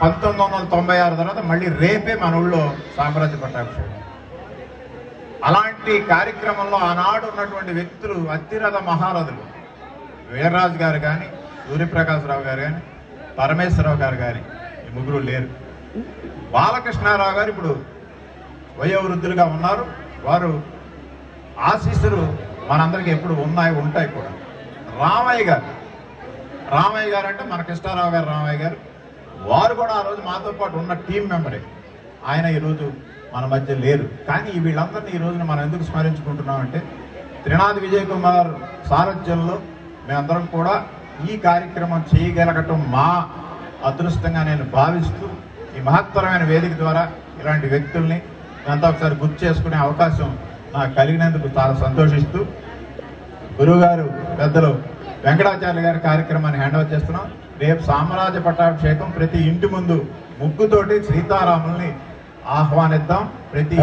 1996 తర్వాత మళ్ళీ రేపే మన ఊళ్ళో సామ్రాజ్య పట్టాభిషేకం. అలాంటి కార్యక్రమంలో ఆనాడు ఉన్నటువంటి వ్యక్తులు అతిరథ మహారథులు వీర్రాజు గారు కానీ, సూర్యప్రకాశరావు గారు కానీ, పరమేశ్వరరావు గారు కానీ, ఈ ముగ్గురు లేరు. బాలకృష్ణారావు గారు ఇప్పుడు వయోవృద్ధులుగా ఉన్నారు. వారు ఆశీస్సులు మనందరికీ ఎప్పుడు ఉంటాయి కూడా. రామయ్య గారు అంటే మన కృష్ణారావు గారు, రామయ్య గారు, వారు కూడా ఆ రోజు మాతో పాటు ఉన్న టీం మెంబరే. ఆయన ఈరోజు మన మధ్య లేరు. కానీ వీళ్ళందరినీ ఈ రోజున మనం ఎందుకు స్మరించుకుంటున్నామంటే త్రినాథ్ విజయ్ కుమార్ సారథ్యంలో మేమందరం కూడా ఈ కార్యక్రమం చేయగలగటం మా అదృష్టంగా నేను భావిస్తూ, ఈ మహత్తరమైన వేదిక ద్వారా ఇలాంటి వ్యక్తుల్ని అంతా ఒకసారి గుర్తు చేసుకునే అవకాశం నాకు కలిగినందుకు చాలా సంతోషిస్తూ, గురువుగారు పెద్దలు వెంకటాచార్య గారి కార్యక్రమాన్ని హ్యాండ్ ఓవర్ చేస్తున్నాం. రేపు సామ్రాజ్య పట్టాభిషేకం. ప్రతి ఇంటి ముందు ముగ్గుతోటి సీతారాముల్ని ఆహ్వానిద్దాం. ప్రతి